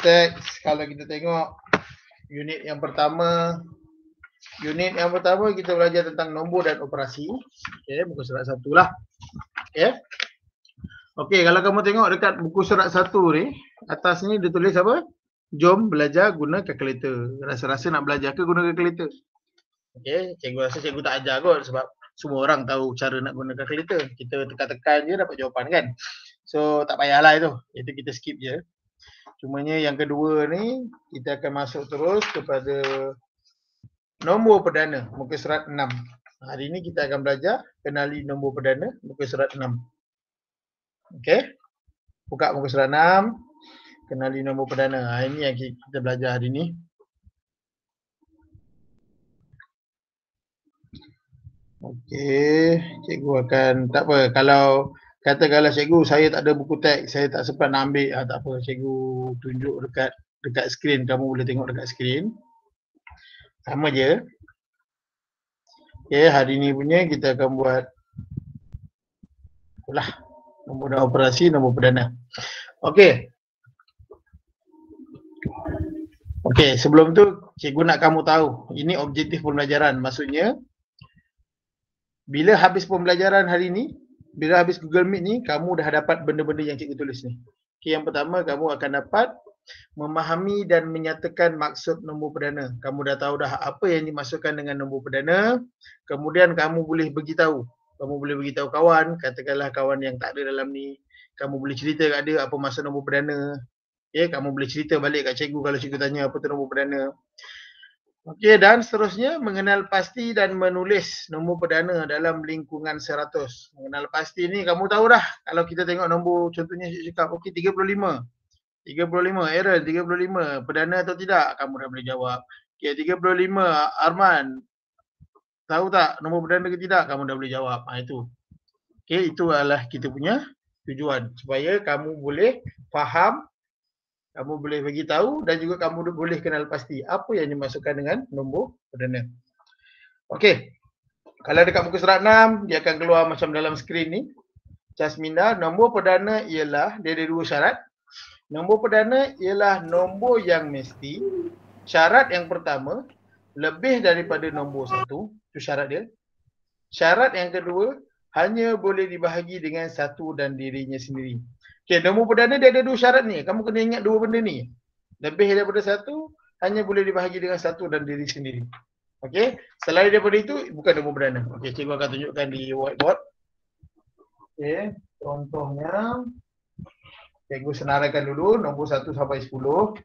teks, kalau kita tengok unit yang pertama kita belajar tentang nombor dan operasi. Okey, muka surat 1 lah. Okey. Okey, kalau kamu tengok dekat buku surat 1 ni, atas ni dia tulis apa? Jom belajar guna kalkulator. Rasa-rasa nak belajar ke guna kalkulator? Okey, cikgu rasa cikgu tak ajar kot sebab semua orang tahu cara nak guna kalkulator. Kita tekan-tekan je dapat jawapan kan. So tak payahlah itu. Itu kita skip je. Cumanya yang kedua ni kita akan masuk terus kepada nombor perdana muka surat 6. Hari ni kita akan belajar kenali nombor perdana muka surat 6. Okey. Buka muka surat 6, kenali nombor perdana. Ini yang kita belajar hari ni. Okey, cikgu akan tak apa kalau katakanlah cikgu saya tak ada buku teks, saya tak sempat nak ambil, tak apa, cikgu tunjuk dekat skrin, kamu boleh tengok dekat skrin. Sama je. Okey, hari ni punya kita akan buat itulah nombor dan operasi nombor perdana. Okey. Okey, sebelum tu cikgu nak kamu tahu, ini objektif pembelajaran. Maksudnya bila habis pembelajaran hari ni, bila habis Google Meet ni, kamu dah dapat benda-benda yang cikgu tulis ni. Okay, yang pertama, kamu akan dapat memahami dan menyatakan maksud nombor perdana. Kamu dah tahu dah apa yang dimaksudkan dengan nombor perdana. Kemudian kamu boleh beritahu. Kamu boleh beritahu kawan, katakanlah kawan yang tak ada dalam ni. Kamu boleh cerita kat dia apa maksud nombor perdana. Okay, kamu boleh cerita balik kat cikgu kalau cikgu tanya apa tu nombor perdana. Okey, dan seterusnya mengenal pasti dan menulis nombor perdana dalam lingkungan 100. Mengenal pasti ni kamu tahu dah. Kalau kita tengok nombor contohnya cikgu cakap okey 35. 35 Aaron 35 perdana atau tidak? Kamu dah boleh jawab. Okey 35 Arman. Tahu tak nombor perdana ke tidak? Kamu dah boleh jawab. Itu. Okey, itu adalah kita punya tujuan supaya kamu boleh faham, kamu boleh bagi tahu dan juga kamu boleh kenal pasti apa yang dimasukkan dengan nombor perdana. Okey. Kalau dekat muka surat 6, dia akan keluar macam dalam skrin ni. Jasminda, nombor perdana ialah, dia ada dua syarat. Nombor perdana ialah nombor yang mesti. Syarat yang pertama, lebih daripada nombor 1. Itu syarat dia. Syarat yang kedua, hanya boleh dibahagi dengan 1 dan dirinya sendiri. Okey, nombor perdana dia ada dua syarat ni. Kamu kena ingat dua benda ni. Lebih daripada 1, hanya boleh dibahagi dengan 1 dan diri sendiri. Okey, selain daripada itu, bukan nombor perdana. Okey, cikgu akan tunjukkan di whiteboard. Okey, contohnya, cikgu senaraikan dulu nombor 1 sampai 10.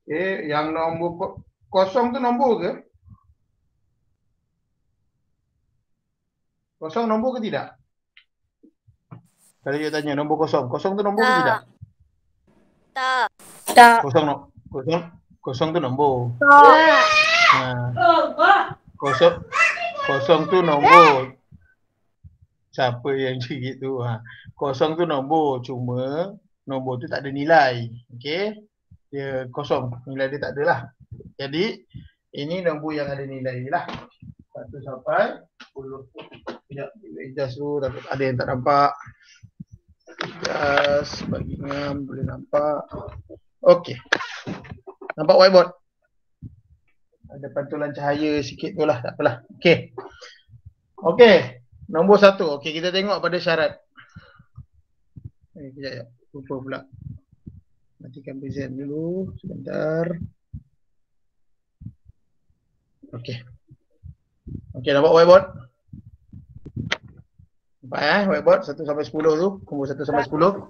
Okey, yang nombor kosong tu nombor ke? Kosong nombor ke tidak? Kalau dia tanya nombor kosong, kosong tu nombor ke tidak? Tak. Kosong tu nombor. Kosong tu nombor. Siapa yang cakap tu? Kosong tu nombor, cuma nombor tu tak ada nilai. Okey? Dia kosong, nilai dia tak ada lah. Jadi ini nombor yang ada nilai lah. 1 sampai 10. Sekejap, adjust dulu, takut ada yang tak nampak. Adjust, bagi ngam, boleh nampak. Okey. Nampak whiteboard? Ada pantulan cahaya sikit tu lah, tak apalah. Okey. Okey, nombor 1. Okey, kita tengok pada syarat. Sekejap ya, lupa pula. Matikan present dulu, sebentar. Okey. Okey, nampak whiteboard? Nampak whiteboard 1 sampai 10 tu, nombor 1 sampai 10.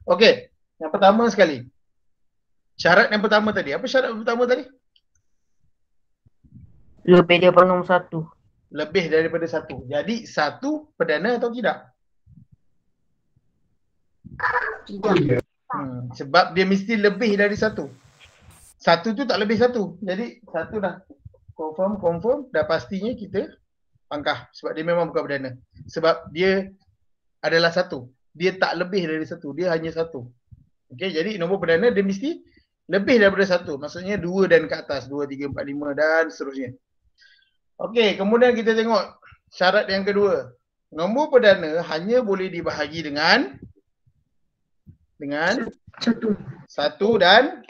Okey, yang pertama sekali. Syarat yang pertama tadi, apa syarat yang pertama tadi? Lebih daripada nombor 1. Lebih daripada 1. Jadi 1 perdana atau tidak? Tidak. Sebab dia mesti lebih dari 1. 1 tu tak lebih 1. Jadi 1 dah confirm, dah pastinya kita pangkah sebab dia memang bukan perdana. Sebab dia adalah 1. Dia tak lebih dari 1, dia hanya 1. Okey, jadi nombor perdana dia mesti lebih daripada 1. Maksudnya 2 dan ke atas, 2, 3, 4, 5 dan seterusnya. Okey, kemudian kita tengok syarat yang kedua. Nombor perdana hanya boleh dibahagi dengan dengan Satu. 1 dan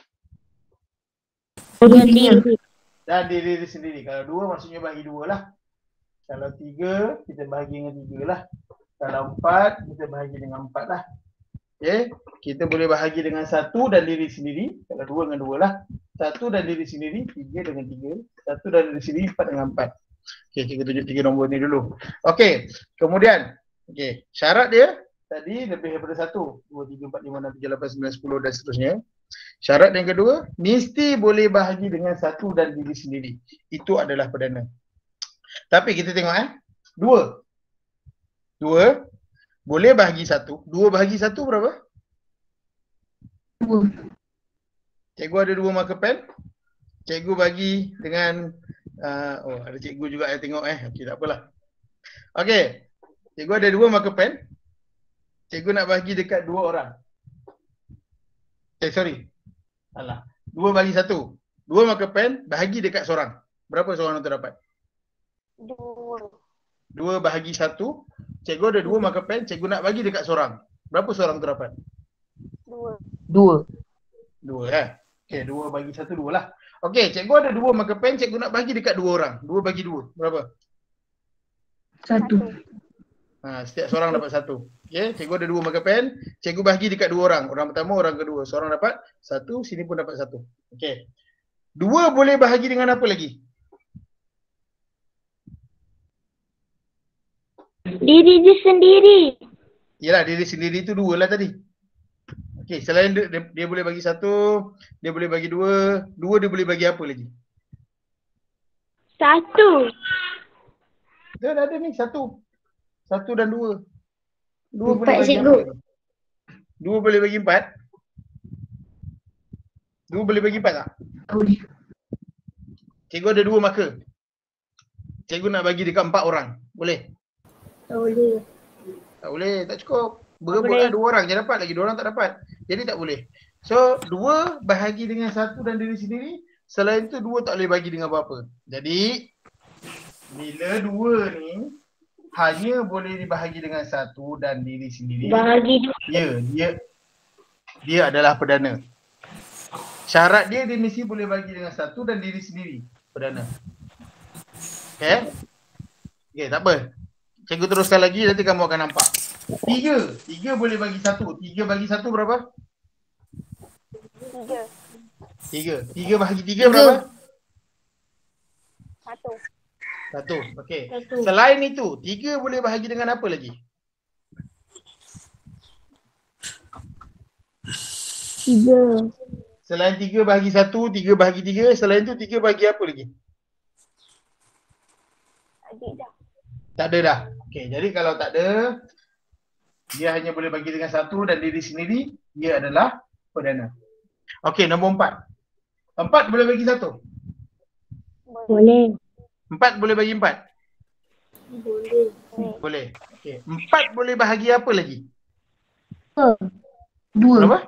Tiga. diri sendiri. Kalau 2 maksudnya bagi 2 lah. Kalau 3 kita bahagi dengan 3 lah. Kalau 4 kita bahagi dengan 4 lah. Okay. Kita boleh bahagi dengan 1 dan diri sendiri. Kalau 2 dengan 2 lah. 1 dan diri sendiri, 3 dengan 3. 1 dan diri sendiri, 4 dengan 4. Okay, kita tunjuk 3 nombor ni dulu. Okay, kemudian syarat dia tadi lebih daripada 1. 2, 3, 4, 5, 6, 7, 8, 9, 10 dan seterusnya. Syarat yang kedua, mesti boleh bahagi dengan 1 dan diri sendiri. Itu adalah perdana. Tapi kita tengok 2. 2 boleh bahagi 1. 2 bahagi 1 berapa? 2. Cikgu ada 2 marker pen. Cikgu bagi dengan ada cikgu juga yang tengok okey, tak apalah. Okey. Cikgu ada 2 marker pen. Cikgu nak bagi dekat 2 orang. Sorry. Alah. 2 bagi 1. 2 marker pen bahagi dekat seorang. Berapa seorang tu dapat? 2 bahagi 1. Cikgu ada 2 marker pen, cikgu nak bagi dekat seorang. Berapa seorang tu dapat? 2. 2 Okey, 2 bagi 1 2 lah. Okey, cikgu ada 2 marker pen, cikgu nak bagi dekat 2 orang. 2 bagi 2, berapa? 1. Setiap seorang dapat 1. Okey, cikgu ada 2 marker pen, cikgu bagi dekat 2 orang. Orang pertama, orang kedua. Seorang dapat 1, sini pun dapat 1. Okey. 2 boleh bahagi dengan apa lagi? Diri sendiri. Yalah, diri sendiri tu 2 lah tadi. Okey, selain dia boleh bagi 1, dia boleh bagi 2, 2 dia boleh bagi apa lagi? 1. Dia dah ada ni 1. 1 dan 2. 2 boleh Empat, bagi cikgu. apa? 2 boleh bagi 4? 2 boleh bagi 4 tak? Boleh. Cikgu ada 2 marker. Cikgu nak bagi dekat 4 orang. Boleh? Tak boleh. Tak boleh, tak cukup. Berebut boleh. lah 2 orang je dapat, lagi 2 orang tak dapat. Jadi tak boleh. So 2 bahagi dengan 1 dan diri sendiri. Selain tu 2 tak boleh bagi dengan apa-apa. Jadi bila 2 ni hanya boleh dibahagi dengan 1 dan diri sendiri. Bahagi Dia adalah perdana. Syarat dia mesti boleh bagi dengan 1 dan diri sendiri. Perdana. Okay? Okay, tak apa. Cikgu teruskan lagi, nanti kamu akan nampak. 3 boleh bagi 1. 3 bagi 1 berapa? 3 bahagi 3 berapa? 1. Okey. Selain itu, 3 boleh bahagi dengan apa lagi? 3. Selain 3 bahagi 1, 3 bahagi 3, selain tu 3 bahagi apa lagi? Tak ada dah. Okey, jadi kalau tak ada, dia hanya boleh bagi dengan 1 dan diri sendiri, dia adalah perdana. Okey, nombor 4. 4 boleh bagi 1? Boleh. 4 boleh bagi 4? Boleh. Boleh. Okey, 4 boleh bahagi apa lagi? 2. Berapa?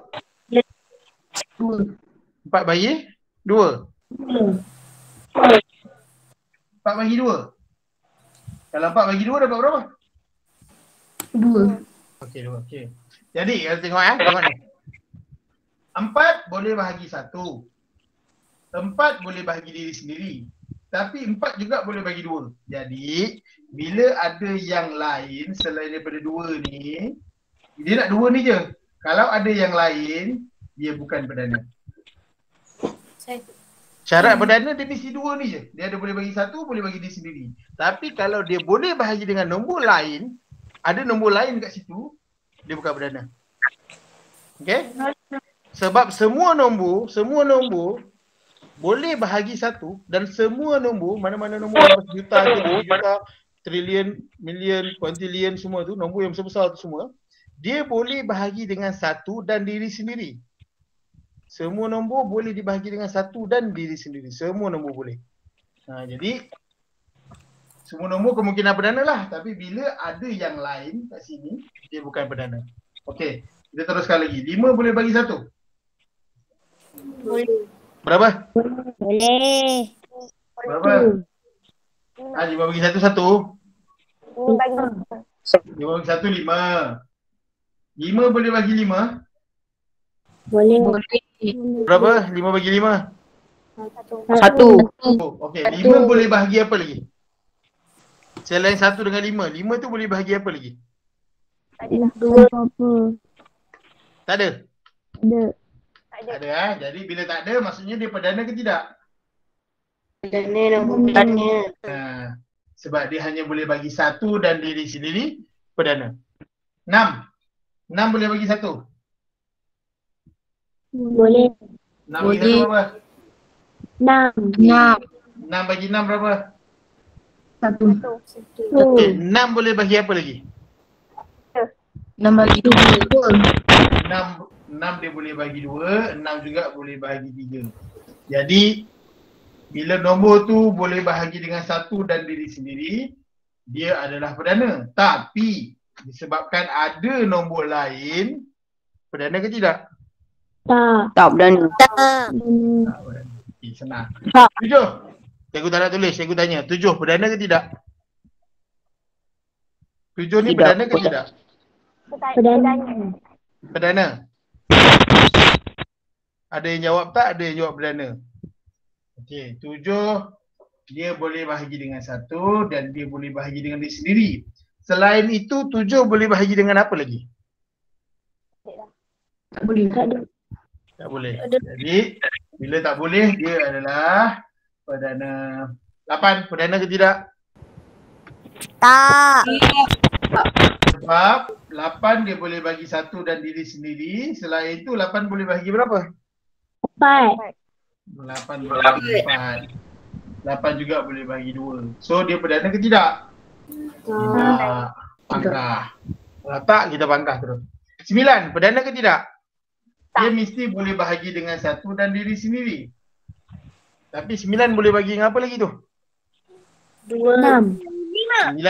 2. 4 bagi 2. 4 bagi 2. Kalau 4 bagi 2 dapat berapa? 2. Okey, 2. Okey. Jadi, tengok tengok ni. 4 boleh bahagi 1. 4 boleh bahagi diri sendiri. Tapi 4 juga boleh bagi 2. Jadi, bila ada yang lain selain daripada 2 ni, dia nak 2 ni je. Kalau ada yang lain, dia bukan perdana. Syarat perdana dia mesti 2 ni je. Dia ada boleh bagi 1, boleh bagi diri sendiri. Tapi kalau dia boleh bahagi dengan nombor lain, ada nombor lain kat situ, dia bukan perdana. Okey? Sebab semua nombor boleh bahagi 1 dan semua nombor, mana-mana nombor yang juta, juta, trilion, million, quintillion, semua tu, nombor yang besar-besar tu semua, dia boleh bahagi dengan 1 dan diri sendiri. Semua nombor boleh dibahagi dengan 1 dan diri sendiri. Semua nombor boleh. Jadi semua nombor kemungkinan perdana lah. Tapi bila ada yang lain kat sini, dia bukan perdana. Okey, kita teruskan lagi. 5 boleh bagi 1? Boleh. Berapa? Boleh. Berapa? 5 bagi 1, 1. 5 bagi 1, 5. 5 boleh bagi 5? Boleh. Boleh. Berapa? 5 bagi 5? 1. Okey, 5 boleh bahagi apa lagi? Selain 1 dengan 5. 5 tu boleh bahagi apa lagi? Dua. Apa? Tak ada? Ada. Tak ada ah. Jadi bila tak ada maksudnya dia perdana ke tidak? Perdana. Sebab dia hanya boleh bagi 1 dan diri sendiri perdana. 6. 6 boleh bagi 1. Boleh. 6 bagi 1 berapa? 6. 6 bagi 6 berapa? 1. Okey, 6 boleh bagi apa lagi? 6 bagi 2. 6 dia boleh bagi 2, 6 juga boleh bahagi 3. Jadi bila nombor tu boleh bahagi dengan 1 dan diri sendiri, dia adalah perdana. Tapi disebabkan ada nombor lain, perdana ke tidak? Tak. Tak berdana. Tak perdana. Okay, senang. 7. Cikgu tak nak tulis, cikgu tanya. 7 perdana ke tidak? 7 ni Tidak. perdana ke tidak? Perdana. Perdana. Ada yang jawab tak? Ada yang jawab perdana. Okey, 7 dia boleh bahagi dengan 1 dan dia boleh bahagi dengan diri sendiri. Selain itu 7 boleh bahagi dengan apa lagi? Tak boleh. Tak boleh. Jadi bila tak boleh dia adalah perdana. 8 perdana ke tidak? Tak. Sebab 8 dia boleh bagi 1 dan diri sendiri. Selain itu 8 boleh bahagi berapa? 4. 8 boleh bagi 4. 8 juga boleh bagi 2. So dia perdana ke tidak? Tidak. Pangkah. Kalau tak kita pangkah terus. 9 perdana ke tidak? Dia mesti boleh bahagi dengan 1 dan diri sendiri. Tapi 9 boleh bagi dengan apa lagi tu? 6. 9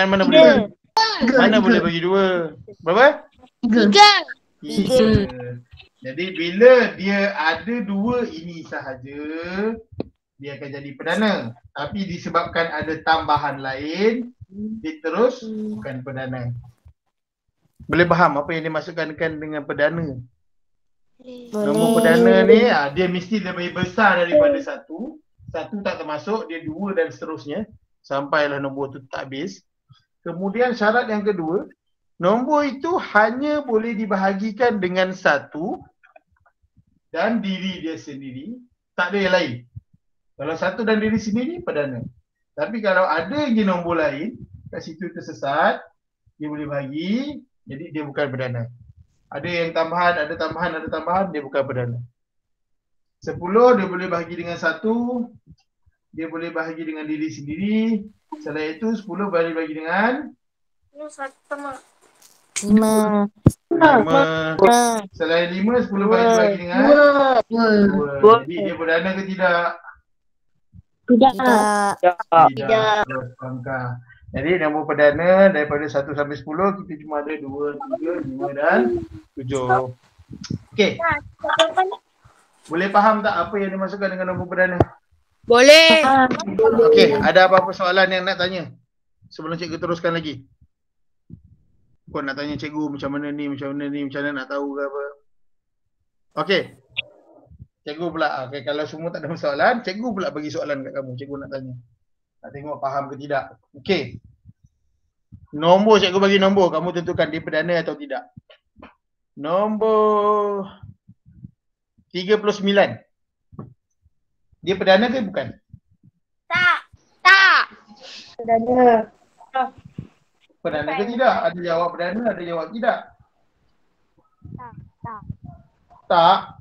mana boleh bagi? Mana boleh bagi 2? Berapa? 3. Jadi bila dia ada 2 ini sahaja, dia akan jadi perdana. Tapi disebabkan ada tambahan lain, dia terus bukan perdana. Boleh faham apa yang dimaksudkan dengan perdana? Nombor perdana ni dia mesti lebih besar daripada 1. 1 tak termasuk, dia 2 dan seterusnya sampailah nombor tu tak habis. Kemudian syarat yang kedua, nombor itu hanya boleh dibahagikan dengan 1 dan diri dia sendiri, tak ada yang lain. Kalau 1 dan diri sendiri, perdana. Tapi kalau ada je nombor lain, kat situ tersesat, dia boleh bahagi, jadi dia bukan perdana. Ada yang tambahan, ada tambahan, dia bukan perdana. 10 dia boleh bahagi dengan 1, dia boleh bahagi dengan diri sendiri. Selain itu 10 boleh bahagi dengan 5. Selain 5, 10 boleh bahagi dengan 2. Jadi dia perdana ke tidak? Tidak. Tidak. Terus pangkah. Jadi nombor perdana daripada 1 sampai 10 kita cuma ada 2, 3, 5 dan 7. Okey. Boleh faham tak apa yang dimaksudkan dengan nombor perdana? Boleh. Okey, ada apa-apa soalan yang nak tanya? Sebelum cikgu teruskan lagi. Kau nak tanya cikgu macam mana ni, macam mana nak tahu ke apa? Okey. Cikgu pula, okay, kalau semua tak ada soalan, cikgu pula bagi soalan kat kamu. Cikgu nak tanya. Nak tengok faham ke tidak. Okey. Nombor, cikgu bagi nombor. Kamu tentukan dia perdana atau tidak. Nombor 39. Dia perdana ke bukan? Tak. Perdana. Perdana ke tidak? Ada jawab perdana, ada jawab tidak. Tak.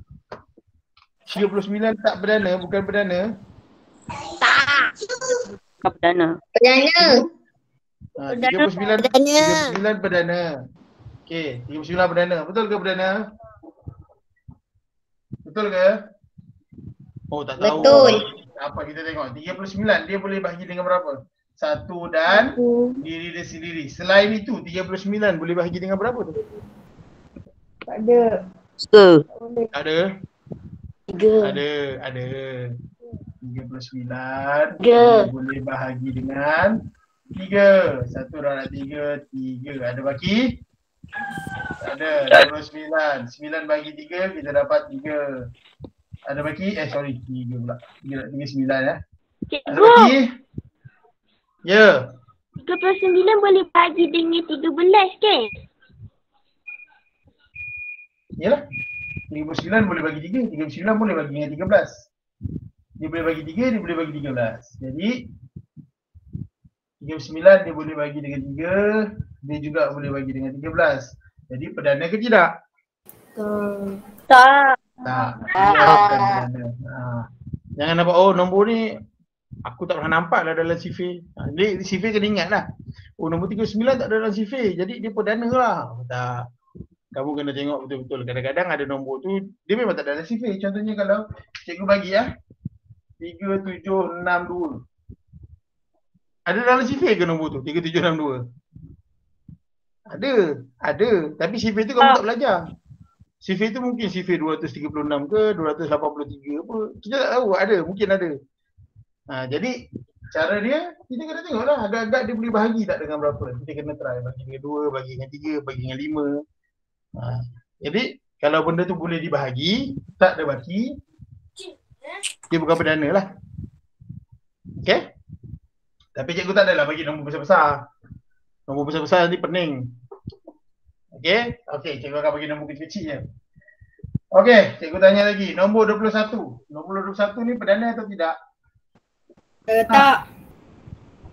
39 tak perdana, bukan perdana. Tak perdana. 39 perdana. Okey, 39 perdana. Betul ke perdana? Betul ke? Oh, tak tahu. Betul. Apa kita tengok? 39 dia boleh bahagi dengan berapa? 1 dan diri dia sendiri. Selain itu 39 boleh bahagi dengan berapa tu? Tak ada. Ada? 3. Ada. 39 dia boleh bahagi dengan 3. 1 darab 3, 3. Ada baki? Ada 29. 9 bagi 3 kita dapat 3. Ada bagi 3 pula. 3 9 ya. Ada Cikgu, bagi? Ya. 39 boleh bagi dengan 13 kan? Yalah. 39 boleh bagi 3, 39 boleh bagi dengan 13. Dia boleh bagi 3, dia boleh bagi 13. Jadi 39 dia boleh bagi dengan 3, dia juga boleh bagi dengan 13. Jadi perdana ke tidak? Tak. Tak. Dia bukan perdana. Jangan nampak, oh nombor ni aku tak pernah nampak lah dalam CV. Jadi CV kena ingat lah. Oh nombor 39 tak ada dalam CV. Jadi dia perdana lah. Tak. Kamu kena tengok betul-betul. Kadang-kadang ada nombor tu, dia memang tak ada dalam CV. Contohnya kalau cikgu bagi 3762. Ada dalam CV ke nombor tu? 3762. Ada. Tapi CV tu kamu tak belajar. CV tu mungkin CV 236 ke 283 apa. Kita tak tahu, mungkin ada. Jadi cara dia, kita kena tengok lah. Agak-agak dia boleh bahagi tak dengan berapa. Kita kena try bagi dengan 2, bagi dengan 3, bagi dengan 5. Jadi kalau benda tu boleh dibahagi, tak ada baki, dia bukan perdana lah. Okay? Tapi cikgu tak adalah bagi nombor besar-besar. Nombor besar-besar nanti pening. Okay? Okay, cikgu akan bagi nombor kecil-kecil je. Okay, cikgu tanya lagi. Nombor 21. Nombor 21 ni perdana atau tidak? Tak.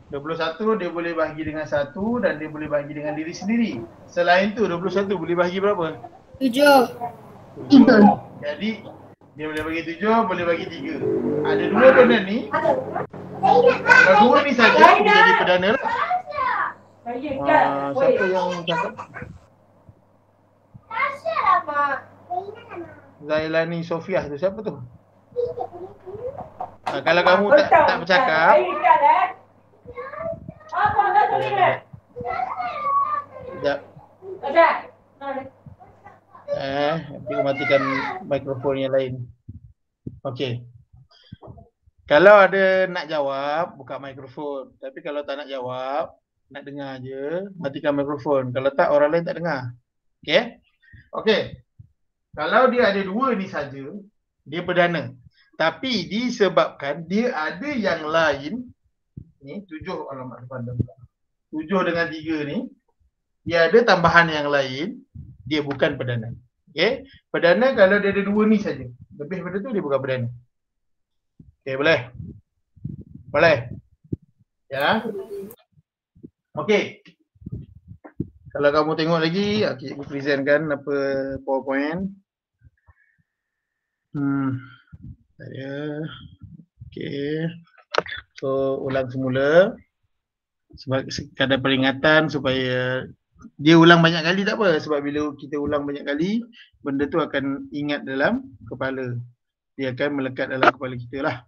21 dia boleh bahagi dengan 1 dan dia boleh bahagi dengan diri sendiri. Selain tu 21 boleh bahagi berapa? 7. 7. Jadi dia boleh bagi 7, boleh bagi 3. Ada 2 benda ni. Kalau 2 ni saja dia jadi perdana lah. Siapa yang cakap? Zailani Sofiah tu siapa tu? Kalau kamu tak bercakap, sekejap. Nanti matikan mikrofon yang lain. Okey. Kalau ada nak jawab, buka mikrofon. Tapi kalau tak nak jawab, nak dengar je, matikan mikrofon. Kalau tak, orang lain tak dengar. Okey? Okey. Kalau dia ada 2 ni saja, dia perdana. Tapi disebabkan dia ada yang lain, ni 7 alamat depan dah pula. 7 dengan 3 ni, dia ada tambahan yang lain, dia bukan perdana. Okey? Perdana kalau dia ada 2 ni saja. Lebih daripada tu dia bukan perdana. Okey, boleh? Boleh? Ya. Okey. Kalau kamu tengok lagi, aku presentkan apa PowerPoint. Saya. Okey. So ulang semula. Sebab sekadar peringatan supaya dia ulang banyak kali tak apa. Sebab bila kita ulang banyak kali, benda tu akan ingat dalam kepala. Dia akan melekat dalam kepala kita lah.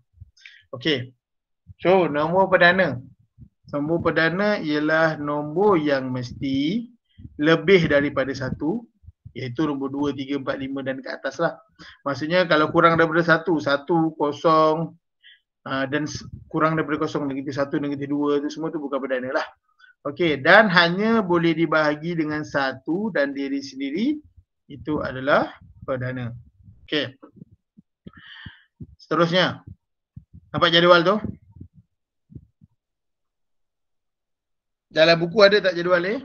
Okey. So nombor perdana. Nombor perdana ialah nombor yang mesti lebih daripada 1. Iaitu nombor 2, 3, 4, 5 dan ke atas lah. Maksudnya kalau kurang daripada 1, 1, 0 dan kurang daripada 0, negatif 1, negatif 2 tu semua tu bukan perdana lah. Okey, dan hanya boleh dibahagi dengan 1 dan diri sendiri, itu adalah perdana. Okey. Seterusnya. Nampak jadual tu? Dalam buku ada tak jadual ni?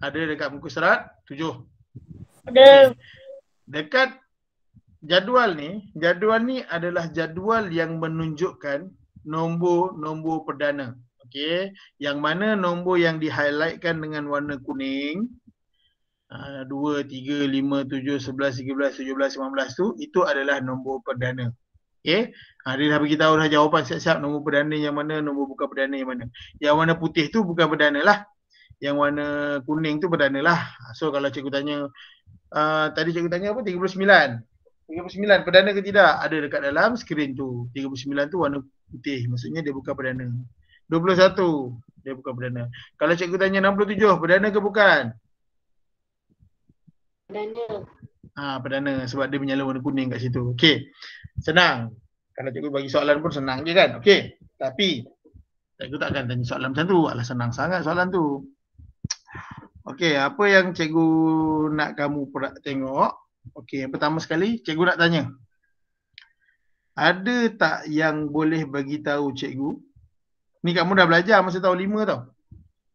Ada dekat muka surat 7. Ada. Okay. Dekat jadual ni adalah jadual yang menunjukkan nombor-nombor perdana. Okey, yang mana nombor yang di-highlightkan dengan warna kuning 2, 3, 5, 7, 11, 13, 17, 15 tu, itu adalah nombor perdana. Okey, dia dah bagi tahu dah jawapan siap-siap nombor perdana yang mana, nombor bukan perdana yang mana. Yang warna putih tu bukan perdana lah. Yang warna kuning tu perdana lah. So kalau cikgu tanya, tadi cikgu tanya apa? 39. 39 perdana ke tidak? Ada dekat dalam skrin tu. 39 tu warna putih. Maksudnya dia bukan perdana. 21 dia bukan perdana. Kalau cikgu tanya 67, perdana ke bukan? Perdana. Perdana sebab dia menyala warna kuning kat situ. Okey. Senang. Kalau cikgu bagi soalan pun senang je kan? Okey. Tapi cikgu tak akan tanya soalan macam tu. Alah senang sangat soalan tu. Okey, apa yang cikgu nak kamu tengok? Okey, yang pertama sekali cikgu nak tanya. Ada tak yang boleh bagi tahu cikgu? Ni kamu dah belajar masa tahun 5 tau.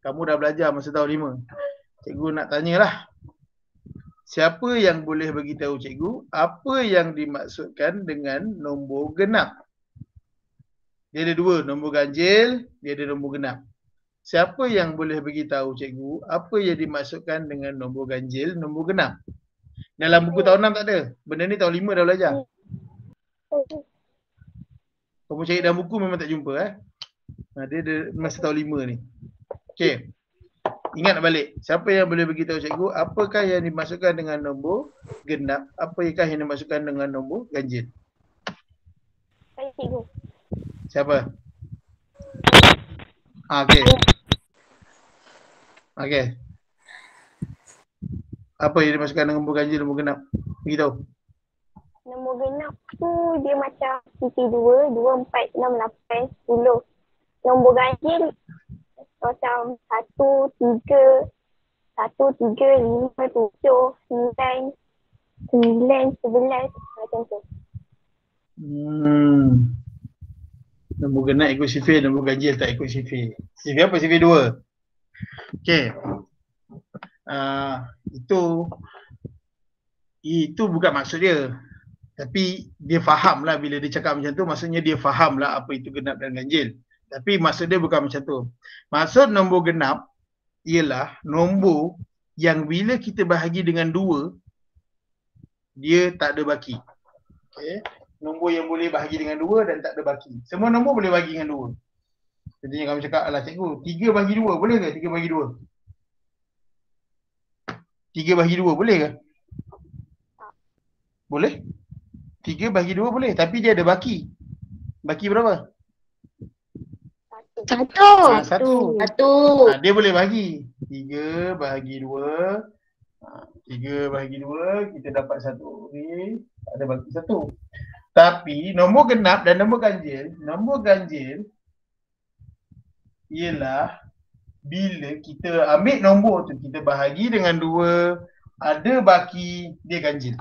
Kamu dah belajar masa tahun 5. Cikgu nak tanyalah. Siapa yang boleh bagi tahu cikgu apa yang dimaksudkan dengan nombor genap? Dia ada dua, nombor ganjil, dia ada nombor genap. Siapa yang boleh bagi tahu cikgu apa yang dimaksudkan dengan nombor ganjil, nombor genap? Dalam buku tahun 6 tak ada. Benda ni tahun 5 dah belajar. Kamu cari dalam buku memang tak jumpa dia ada masa tahun 5 ni. Okey. Ingat balik. Siapa yang boleh bagi tahu cikgu apakah yang dimaksudkan dengan nombor genap, apakah yang dimaksudkan dengan nombor ganjil? Saya cikgu. Siapa? Okey. Okey. Apa yang dimaksudkan dengan nombor ganjil, nombor genap? Beritahu. Nombor genap tu dia macam sisi 2, 2, 4, 6, 8, 10. Nombor ganjil macam 1, 3, 1, 3, 5, 7, 9, 9, 11 macam tu. Nombor genap ikut sifir, nombor ganjil tak ikut sifir. Sifir apa? Sifir 2. Okey. Itu bukan maksud dia. Tapi dia faham lah bila dia cakap macam tu, maksudnya dia faham lah apa itu genap dan ganjil. Tapi maksud dia bukan macam tu. Maksud nombor genap ialah nombor yang bila kita bahagi dengan 2, dia tak ada baki. Okay. Nombor yang boleh bahagi dengan 2 dan tak ada baki. Semua nombor boleh bahagi dengan 2. Contohnya kamu cakap, alah cikgu, 3 bahagi 2 boleh ke? 3 bahagi 2? 3 bahagi 2 boleh ke? Boleh? 3 bahagi 2 boleh, tapi dia ada baki. Baki berapa? 1. 1. Dia boleh bahagi. 3 bahagi 2. 3 bahagi 2, kita dapat 1. Ni ada baki 1. Tapi nombor genap dan nombor ganjil ialah bila kita ambil nombor tu, kita bahagi dengan 2, ada baki, dia ganjil.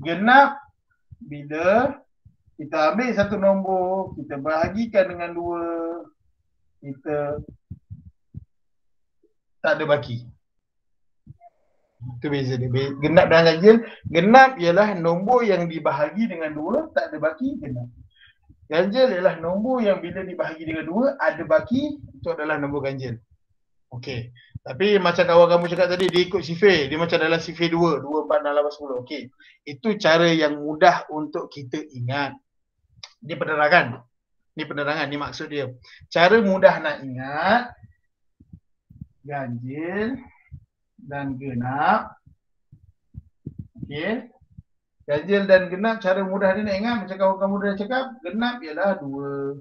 Genap bila kita ambil satu nombor, kita bahagikan dengan 2, kita tak ada baki. Itu beza dia. Genap dan ganjil. Genap ialah nombor yang dibahagi dengan 2, tak ada baki, genap. Ganjil ialah nombor yang bila dibahagi dengan 2, ada baki, itu adalah nombor ganjil. Okey. Tapi macam kawan kamu cakap tadi, dia ikut sifir. Dia macam dalam sifir 2, 2, 4, 6, 8, 10. Okey. Itu cara yang mudah untuk kita ingat. Ini penerangan. Ini maksud dia. Cara mudah nak ingat ganjil dan genap. Okey. Ganjil dan genap, cara mudah dia nak ingat macam kawan kamu dah cakap, genap ialah 2,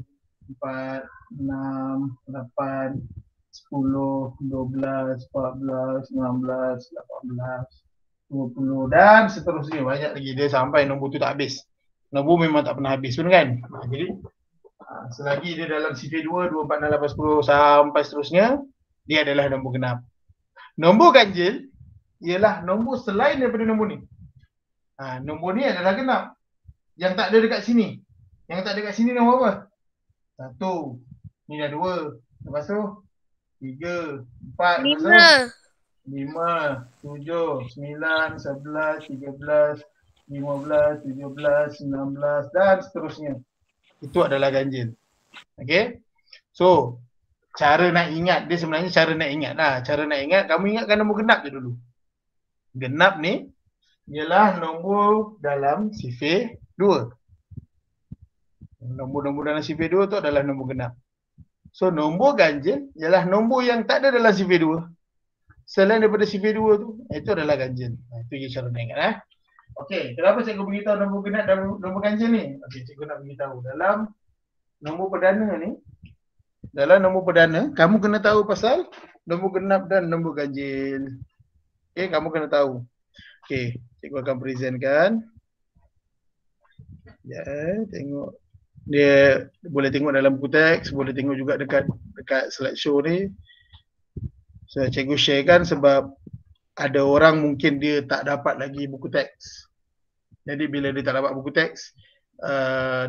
4, 6, 8, 10, 12, 14, 16, 18, 20 dan seterusnya. Banyak lagi, dia sampai nombor tu tak habis. Nombor memang tak pernah habis pun kan. Jadi selagi dia dalam sifir 2, 2, 4, 6, 8, 10 sampai seterusnya, dia adalah nombor genap. Nombor ganjil ialah nombor selain daripada nombor ni. Nombor ni adalah genap. Yang tak ada dekat sini. Yang tak ada dekat sini nombor apa? 1. Ni dah 2. Lepas tu 3, 4, 5, 7, 9, 11, 13, 15, 17, 16 dan seterusnya. Itu adalah ganjil. Okey. So, cara nak ingat dia sebenarnya cara nak ingat lah. Cara nak ingat, kamu ingatkan nombor genap je dulu. Genap ni ialah nombor dalam sifir 2. Nombor-nombor dalam sifir 2 tu adalah nombor genap. So nombor ganjil ialah nombor yang tak ada dalam sifir 2. Selain daripada sifir 2 tu, itu adalah ganjil. Itu je cara nak ingat. Okey, kenapa cikgu beritahu nombor genap dan nombor ganjil ni? Okey, cikgu nak beritahu dalam nombor perdana ni. Dalam nombor perdana, kamu kena tahu pasal nombor genap dan nombor ganjil. Okey, kamu kena tahu. Okey, cikgu akan presentkan. Ya, tengok. Dia boleh tengok dalam buku teks, boleh tengok juga dekat slideshow ni. So cikgu sharekan sebab ada orang mungkin dia tak dapat lagi buku teks. Jadi bila dia tak dapat buku teks,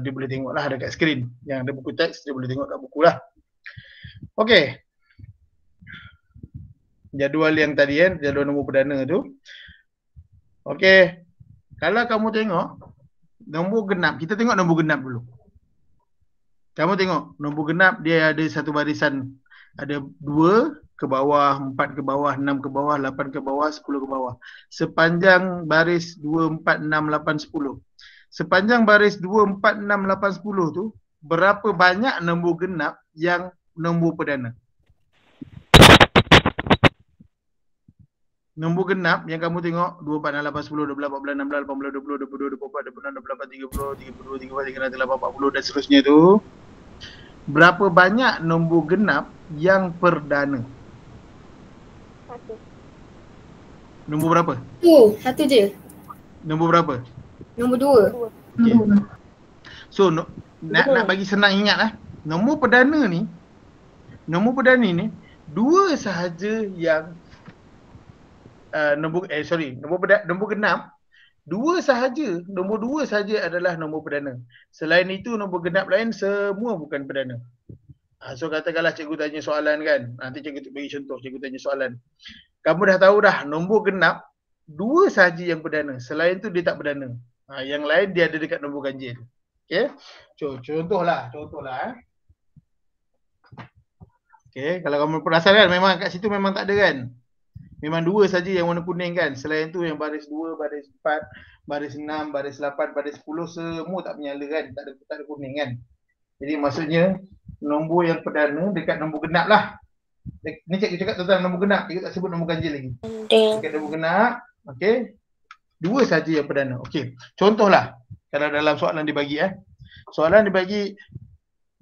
dia boleh tengoklah dekat skrin. Yang ada buku teks dia boleh tengok kat buku lah. Okey. Jadual yang tadi kan, jadual nombor perdana tu. Okey. Kalau kamu tengok nombor genap, kita tengok nombor genap dulu. Kamu tengok nombor genap dia ada satu barisan, ada 2 ke bawah, 4 ke bawah, 6 ke bawah, 8 ke bawah, 10 ke bawah. Sepanjang baris 2, 4, 6, 8, 10. Sepanjang baris 2, 4, 6, 8, 10 tu, berapa banyak nombor genap yang nombor perdana? Nombor genap yang kamu tengok 2, 4, 6, 8, 10, 12, 14, 16, 18, 20, 22, 24, 26, 28, 30, 32, 33, 34, 40 dan seterusnya tu. Berapa banyak nombor genap yang perdana? 1. Nombor berapa? Satu je. Nombor berapa? Nombor 2. Okay. So nak bagi senang ingat lah. Nombor perdana ni, nombor sahaja yang nombor genap, nombor 2 sahaja adalah nombor perdana. Selain itu nombor genap lain semua bukan perdana. So katakanlah cikgu tanya soalan kan, nanti cikgu bagi contoh, cikgu tanya soalan. Kamu dah tahu dah nombor genap 2 sahaja yang perdana, selain tu dia tak perdana. Yang lain dia ada dekat nombor ganjil. Okey. Contohlah. Okey, kalau kamu perasan kan memang kat situ memang tak ada kan. Memang 2 saja yang warna kuning kan. Selain tu yang baris 2, baris 4, baris 6, baris 8, baris 10 semua tak menyala kan. Tak ada kuning kan. Jadi maksudnya nombor yang perdana dekat nombor genap lah. Ni cikgu cakap tentang nombor genap. Cikgu tak sebut nombor ganjil lagi. Dekat nombor genap. Okey. 2 saja yang perdana. Okey. Contohlah. Kalau dalam soalan dibagi soalan dibagi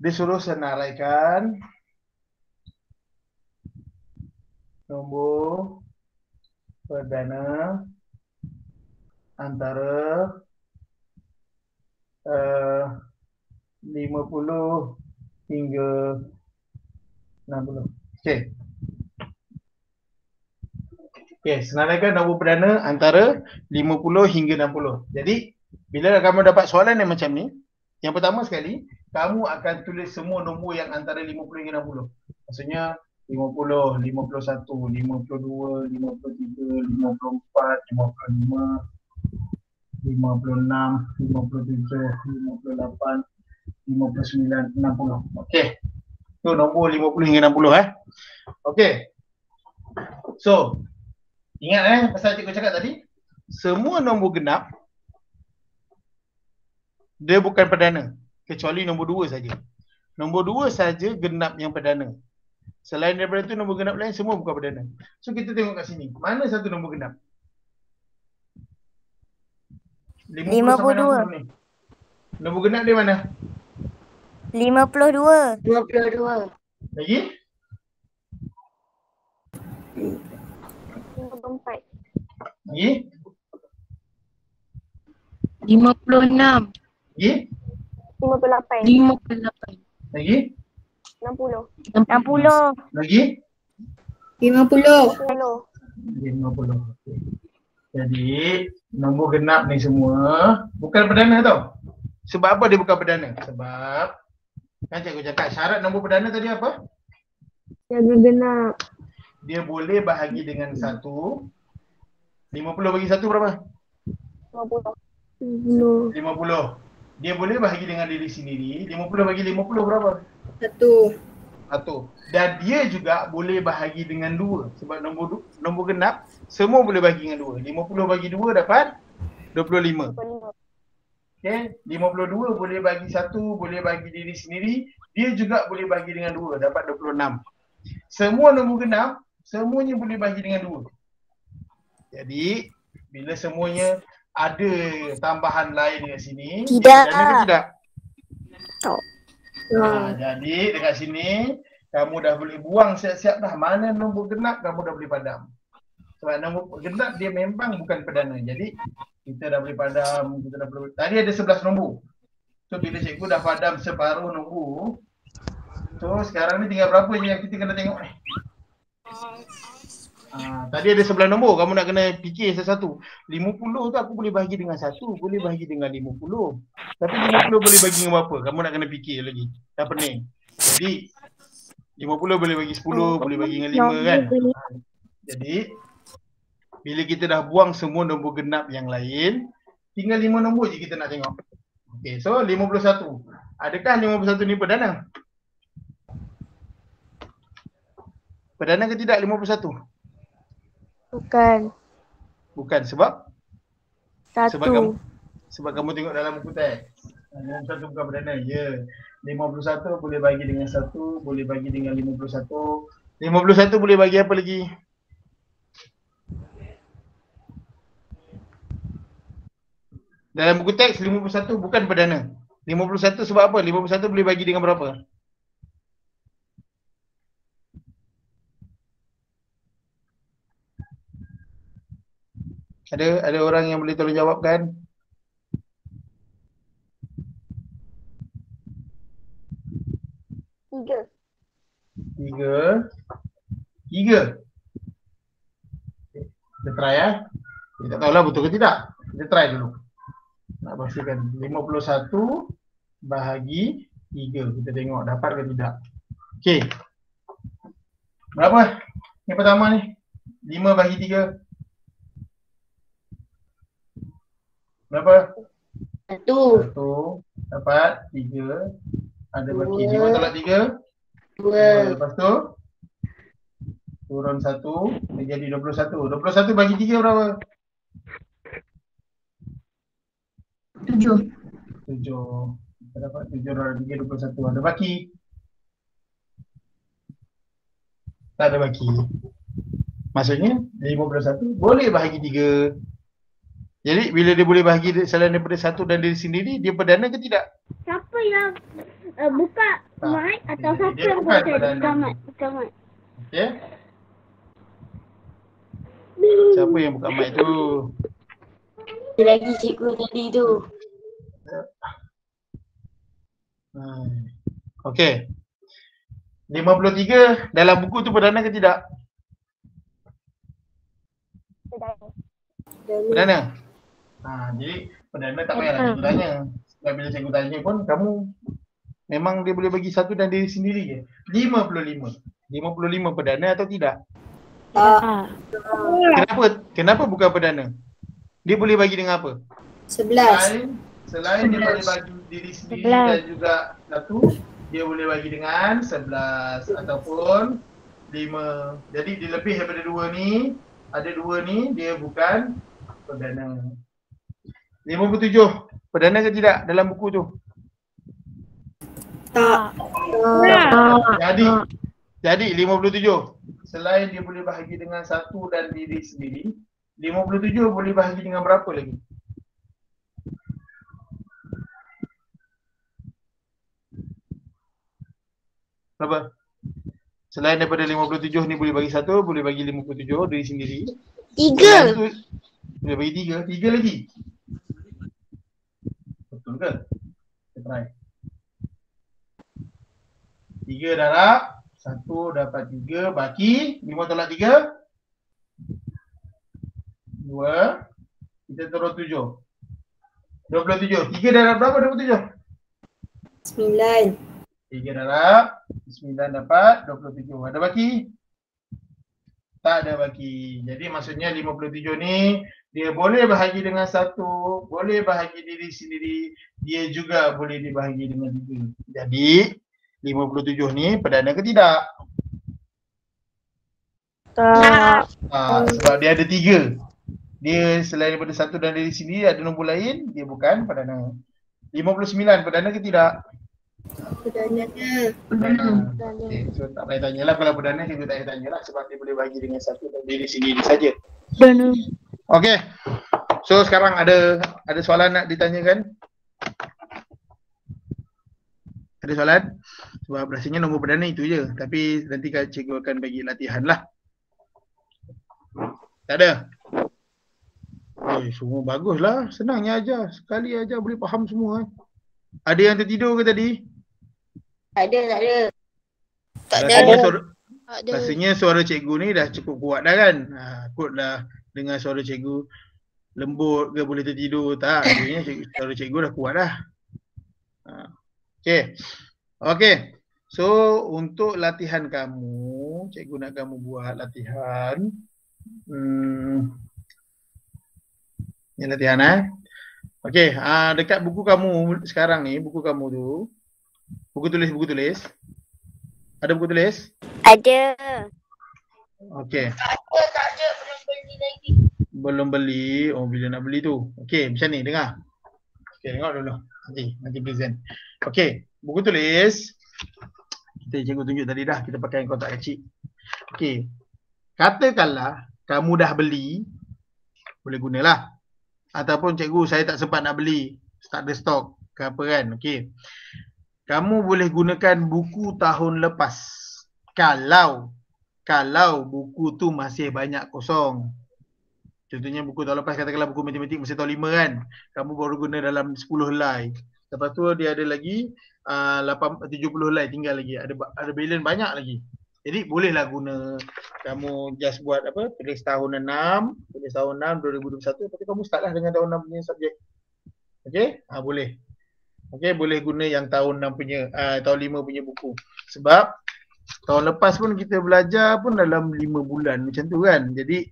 dia suruh senaraikan nombor perdana antara 50 hingga 60. Okey. Senaraikan nombor perdana antara 50 hingga 60. Jadi bila kamu dapat soalan yang macam ni, yang pertama sekali kamu akan tulis semua nombor yang antara 50 hingga 60. Maksudnya 50, 51, 52, 53, 54, 55, 56, 57, 58, 59, 60. Okey. Tu nombor 50 hingga 60 Okey. So, ingat pasal cikgu cakap tadi, semua nombor genap dia bukan perdana kecuali nombor 2 saja. Nombor 2 saja genap yang perdana. Selain daripada itu nombor genap lain semua bukan perdana. So kita tengok kat sini. Mana satu nombor genap? 50 sampai 60 ni. Nombor genap dia mana? 52. Lagi? 54. Lagi? 56. Lagi? 58. 58. Lagi? 60. Lagi? 50. 50. 50. Okay. Jadi nombor genap ni semua bukan perdana tau. Sebab apa dia bukan perdana? Sebab kan cikgu cakap syarat nombor perdana tadi apa? Jaga genap. Dia boleh bahagi dengan 1. 50 bagi 1 berapa? 50. 50. Dia boleh bahagi dengan diri sendiri. 50 bagi 50 berapa? 1. 1. Dan dia juga boleh bahagi dengan 2. Sebab nombor genap semua boleh bahagi dengan 2. 50 bagi 2 dapat 25. Okay. 52 boleh bagi 1, boleh bagi diri sendiri. Dia juga boleh bahagi dengan 2, dapat 26. Semua nombor genap semuanya boleh bahagi dengan 2. Jadi bila semuanya ada tambahan lain kat sini, Tidak. Tidak. Tak. Jadi dekat sini kamu dah boleh buang siap-siap dah mana nombor genap kamu dah boleh padam. Sebab nombor genap dia memang bukan perdana. Jadi kita dah boleh padam, tadi ada 11 nombor. So bila cikgu dah padam separuh nombor, so sekarang ni tinggal berapa je yang kita kena tengok ni? Tadi ada 9 nombor, kamu nak kena fikir satu-satu. 50 tu aku boleh bahagi dengan 1, boleh bahagi dengan 50. Tapi 50 boleh bagi dengan berapa? Kamu nak kena fikir lagi. Dah pening. Jadi 50 boleh bagi 10, boleh bagi dengan 5 kan? Jadi bila kita dah buang semua nombor genap yang lain, tinggal 5 nombor je kita nak tengok. Okey, so 51. Adakah 51 ni perdana? Perdana ke tidak 51? Bukan. Bukan, sebab? Satu. Sebab kamu tengok dalam buku teks. 51 bukan perdana. Ya. 51 boleh bagi dengan 1, boleh bagi dengan 51. 51 boleh bagi apa lagi? Dalam buku teks 51 bukan perdana. 51 sebab apa? 51 boleh bagi dengan berapa? Ada orang yang boleh tolong jawabkan? Tiga. Kita try ya. Kita tak tahulah betul ke tidak. Kita try dulu. Nak pastikan 51 bahagi 3. Kita tengok dapat ke tidak. Okey. Berapa? Yang pertama ni. 5 bahagi 3. Berapa? 1. 1. Dapat 3. Ada baki 5 tolak 3. 2. Lepas tu turun 1. Dia jadi 21. 21 bagi 3 berapa? 7. 7. Kita dapat 7 darab 3, 21. Ada baki? Tak ada baki. Maksudnya 51 boleh bahagi 3. Jadi bila dia boleh bahagi selain daripada 1 dan diri sendiri, dia perdana ke tidak? Siapa yang buka mic atau siapa dia yang bukan buka perdana. mic? Okey. Siapa yang buka mic tu? Lagi cikgu tadi tu. Okey. 53 dalam buku tu perdana ke tidak? Perdana. Jadi perdana tak payahlah cikgu tanya. Sebab bila cikgu tanya pun kamu memang dia boleh bagi 1 dan diri sendiri je. 55. 55 perdana atau tidak? Kenapa bukan perdana? Dia boleh bagi dengan apa? 11. Selain dia boleh bagi diri sendiri dan juga 1, dia boleh bagi dengan 11 ataupun 5. Jadi dia lebih daripada 2 ni, ada 2 ni dia bukan perdana. 57. Perdana ke tidak dalam buku tu? Tak. Jadi 57. Selain dia boleh bahagi dengan 1 dan diri sendiri, 57 boleh bahagi dengan berapa lagi? Berapa? Selain daripada 57 ni boleh bagi 1, boleh bagi 57 diri sendiri. 3. Boleh bagi 3, 3 lagi. Betul ke? Kita try. 3 darab 1 dapat 3 baki 5 tolak 3 2. Kita turun 7. 27. 3 darab berapa 27? 9. 3 darab 9 dapat 27. Ada baki? Tak ada baki. Jadi maksudnya 57 ni dia boleh bahagi dengan 1, boleh bahagi diri sendiri, dia juga boleh dibahagi dengan 3. Jadi 57 ni perdana ke tidak? Tak. Sebab dia ada 3. Dia selain daripada 1 dan diri sendiri ada nombor lain, dia bukan perdana. 59 perdana ke tidak? Perdananya. Okay, so tak payah tanyalah kalau perdana, kita tak payah tanyalah sebab dia boleh bagi dengan 1 dan diri sendiri saja. Perdana. Okey. So sekarang ada soalan nak ditanyakan? Ada soalan? Sebab rasanya nombor perdana itu je. Tapi nanti cikgu akan bagi latihan lah. Tak ada? Semua bagus lah. Senangnya ajar. Sekali ajar boleh faham semua. Ada yang tertidur ke tadi? Tak ada. Rasanya Ada. Rasanya suara cikgu ni dah cukup kuat dah kan. Kot dah dengar suara cikgu lembut ke boleh tertidur. Tak, rasanya suara cikgu dah kuat dah. Okay. Okay. So untuk latihan kamu, cikgu nak kamu buat latihan. Ni latihan Okay, dekat buku kamu sekarang ni, buku kamu tu, buku tulis. Ada buku tulis? Ada. Okay. Tak ada, belum beli lagi. Belum beli. Oh, bila nak beli tu. Okay, macam ni, dengar. Okay, tengok dulu. Nanti present. Okay, buku tulis. Kita cikgu tunjuk tadi dah, kita pakai kotak kecil. Okay. Katakanlah kamu dah beli, boleh gunalah. Ataupun cikgu saya tak sempat nak beli, tak ada stok ke apa kan. Okay. Kamu boleh gunakan buku tahun lepas. Kalau buku tu masih banyak kosong. Contohnya buku tahun lepas, katakanlah buku matematik masih tahun 5 kan. Kamu baru guna dalam 10 helai. Lepas tu dia ada lagi 70 helai tinggal lagi. Ada bilion banyak lagi. Jadi bolehlah guna, kamu just buat apa, tulis tahun 6 2021, tapi kamu startlah dengan tahun 6 punya subjek. Okey? Boleh. Okey, boleh guna yang tahun 6 punya, tahun 5 punya buku. Sebab tahun lepas pun kita belajar pun dalam 5 bulan macam tu kan. Jadi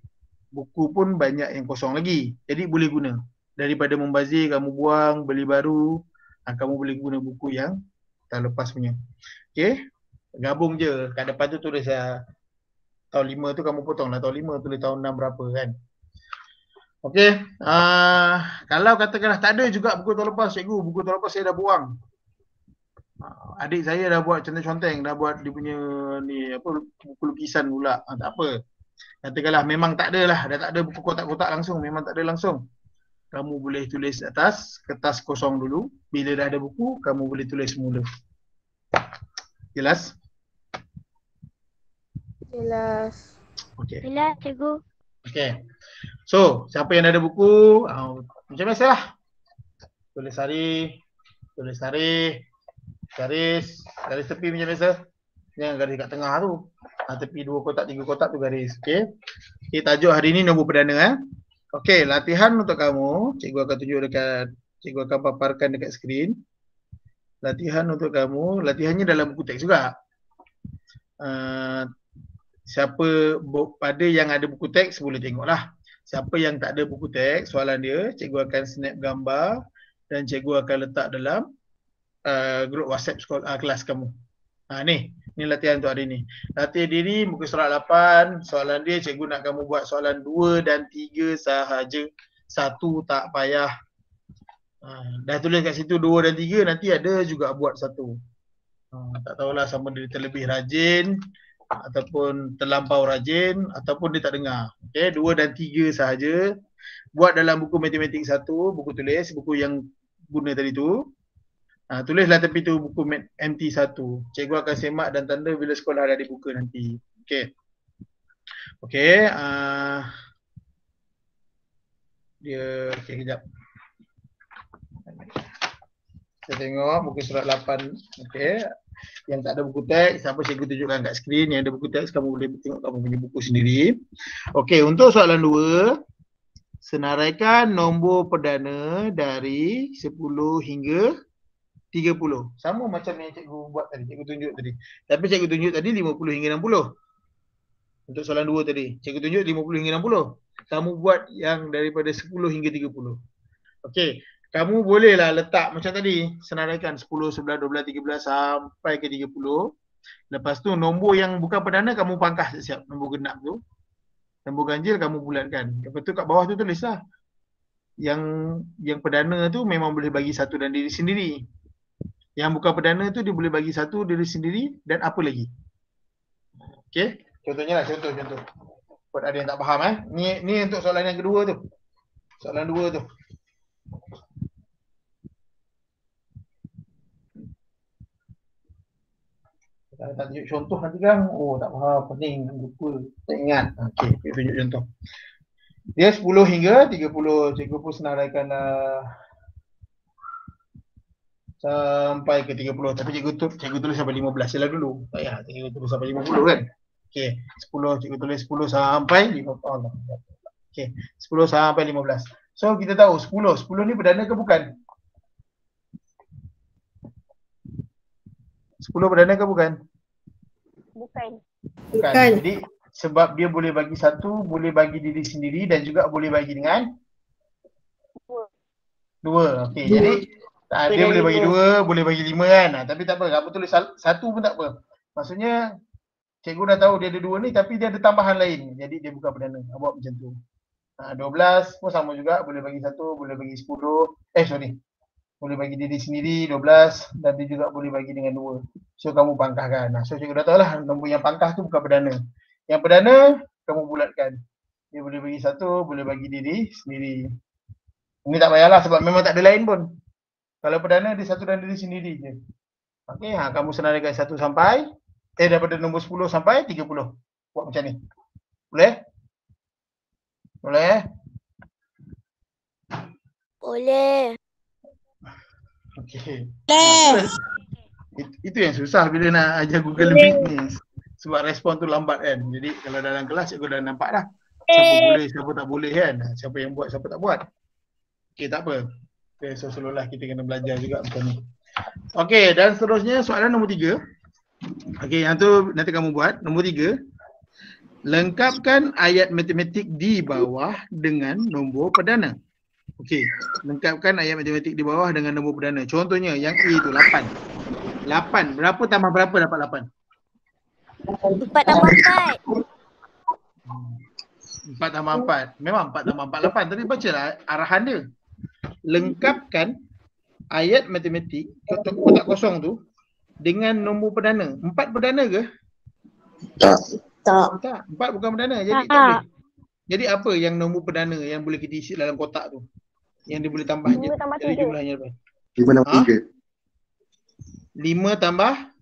buku pun banyak yang kosong lagi. Jadi boleh guna. Daripada membazir, kamu buang, beli baru, kamu boleh guna buku yang tahun lepas punya. Okey? Gabung je. Kat depan tu tulis tahun 5 tu kamu potong lah tahun 5, tulis tahun 6 berapa kan. Okey. Kalau katakanlah tak ada juga buku tahun lepas, cikgu, buku tahun lepas saya dah buang. Adik saya dah buat conteng-conteng, dah buat dia punya ni apa, buku lukisan pula. Tak apa. Katakanlah memang tak ada lah, dah tak ada buku kotak-kotak langsung, memang tak ada langsung. Kamu boleh tulis atas kertas kosong dulu. Bila dah ada buku, kamu boleh tulis semula. Jelas? Jelas. Okey. Bila cikgu? Okey. So, siapa yang ada buku, macam biasalah. Tulis hari, tulis tarikh, garis tepi macam biasa. Jangan garis kat tengah tu. Tepi 2 kotak, 3 kotak tu garis. Okey. Okay, tajuk hari ni nombor perdana. Okey, latihan untuk kamu. Cikgu akan tunjuk cikgu akan paparkan dekat skrin. Latihan untuk kamu, latihannya dalam buku teks juga. Siapa pada yang ada buku teks boleh tengoklah. Siapa yang tak ada buku teks, soalan dia, cikgu akan snap gambar dan cikgu akan letak dalam grup WhatsApp kelas kamu. Ni latihan untuk hari ni. Latih diri muka surat 8, soalan dia cikgu nak kamu buat soalan 2 dan 3 sahaja. 1 tak payah. Dah tulis kat situ 2 dan 3, nanti ada juga buat 1. Tak tahulah sama dia terlebih rajin ataupun terlampau rajin ataupun dia tak dengar. Okey, 2 dan 3 sahaja. Buat dalam buku matematik 1, buku tulis, buku yang guna tadi tu. Tulislah tepi tu buku MT1. Cikgu akan semak dan tanda bila sekolah dah dibuka nanti. Okey. Okey, dia kejap. Kita tengok buku surat 8. Okey. Yang tak ada buku teks, siapa cikgu tunjukkan kat skrin. Yang ada buku teks, kamu boleh tengok kamu punya buku sendiri. Okey, untuk soalan 2, senaraikan nombor perdana dari 10 hingga 30. Sama macam yang cikgu buat tadi, cikgu tunjuk tadi. Tapi cikgu tunjuk tadi 50 hingga 60. Untuk soalan 2 tadi, cikgu tunjuk 50 hingga 60. Kamu buat yang daripada 10 hingga 30. Okey. Kamu bolehlah letak macam tadi, senaraikan 10, 11, 12, 13 sampai ke 30. Lepas tu nombor yang bukan perdana kamu pangkas siap nombor genap tu. Nombor ganjil kamu bulatkan. Lepas tu kat bawah tu tulislah. Yang perdana tu memang boleh bagi 1 dan diri sendiri. Yang bukan perdana tu dia boleh bagi 1 diri sendiri dan apa lagi. Okey, contohnya lah, contoh. Buat ada yang tak faham Ni untuk soalan yang kedua tu. Soalan 2 tu. Kalau tak tunjuk contoh nanti kan, tak faham, pening, lupa, tak ingat. Okey, kita tunjuk contoh. Dia 10 hingga 30, cikgu pun senaraikan sampai ke 30. Tapi cikgu tulis sampai 15 je lah dulu. Tak payah, cikgu tulis sampai 50 kan. Okey, 10 cikgu tulis 10 sampai 15. Okey, 10 sampai 15. So kita tahu 10 ni perdana ke bukan? 10 perdana ke bukan? Bukan. Bukan. Jadi sebab dia boleh bagi satu, boleh bagi diri sendiri dan juga boleh bagi dengan dua. Okey, jadi dia boleh bagi 2, boleh bagi 5 kan. Tapi tak apa, kamu tulis satu pun tak apa. Maksudnya cikgu dah tahu dia ada 2 ni tapi dia ada tambahan lain. Jadi dia bukan perdana. Buat macam tu. 12 pun sama juga, boleh bagi 1, boleh bagi 10. Boleh bagi diri sendiri 12 dan dia juga boleh bagi dengan 2. So kamu pangkahkan. So cikgu dah tahu lah nombor yang pangkah tu bukan perdana. Yang perdana kamu bulatkan. Dia boleh bagi 1, boleh bagi diri sendiri. Ini tak payahlah sebab memang tak ada lain pun. Kalau perdana dia 1 dan diri sendiri je. Okey, kamu senaraikan 1 sampai daripada nombor 10 sampai 30. Buat macam ni. Boleh? Boleh? Boleh. Okey. Itu yang susah bila nak ajar Google Meet ni. Sebab respon tu lambat kan. Jadi kalau dalam kelas cikgu dah nampak dah. Siapa boleh, siapa tak boleh kan. Siapa yang buat, siapa tak buat. Okey, tak apa. Okay, so seluruhlah kita kena belajar juga macam ni. Okey, dan seterusnya soalan nombor 3. Okey, yang tu nanti kamu buat. Nombor 3. Lengkapkan ayat matematik di bawah dengan nombor perdana. Okey, lengkapkan ayat matematik di bawah dengan nombor perdana. Contohnya yang A tu 8. 8. Berapa tambah berapa dapat 8? 4 tambah 4. 4 tambah 4. Memang 4 tambah 4 8. Tapi bacalah arahan dia. Lengkapkan ayat matematik kotak kosong tu dengan nombor perdana. 4 perdana ke? Tak. Tak. 4 bukan perdana. Jadi tak boleh. Jadi apa yang nombor perdana yang boleh kita isi dalam kotak tu? Yang dia boleh tambah je. 5 tambah Jadi 3. jumlahnya berapa? 5 tambah 3. 5 tambah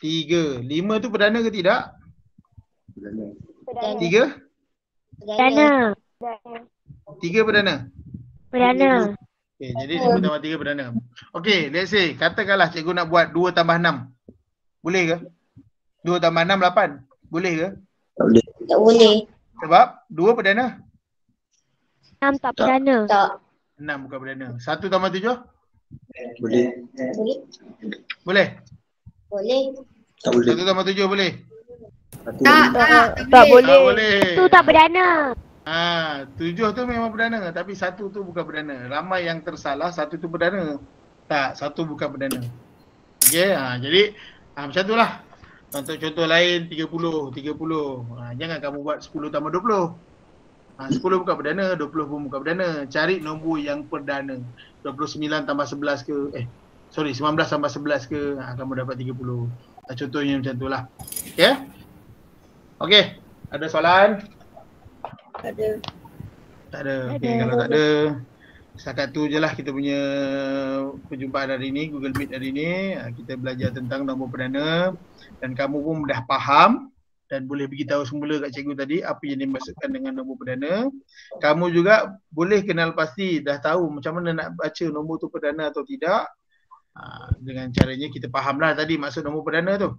3. 5 tu perdana ke tidak? Perdana. 3? Perdana. 3 perdana. Perdana. Okay, jadi 5 tambah 3 perdana. Okay, let's say katakanlah cikgu nak buat 2 tambah 6. Boleh ke? 2 tambah 6 8. Boleh ke? Tak boleh. Sebab 2 perdana. 6 tak perdana. Tak. 6 bukan perdana. 1 tambah 7? Boleh. Boleh. Boleh. Boleh. Tak boleh. 1 tambah 7 boleh. Tak boleh. Tak boleh. Itu tak perdana. 7 tu memang perdana tapi 1 tu bukan perdana. Ramai yang tersalah 1 tu perdana. Tak, 1 bukan perdana. Okey, jadi macam tu lah. Untuk contoh lain 30. Jangan kamu buat 10 tambah 20. 10 bukan perdana, 20 pun bukan perdana. Cari nombor yang perdana. 29 tambah 11 ke 19 tambah 11 ke, kamu dapat 30. Contohnya macam tu lah. Okey? Okey, ada soalan? Ada. Tak ada. Okey, kalau tak ada, setakat tu je lah kita punya perjumpaan hari ni, Google Meet hari ni. Kita belajar tentang nombor perdana dan kamu pun dah faham dan boleh beritahu semula kat cikgu tadi apa yang dimaksudkan dengan nombor perdana. Kamu juga boleh kenal pasti dah tahu macam mana nak baca nombor tu perdana atau tidak. Dengan caranya kita fahamlah tadi maksud nombor perdana tu.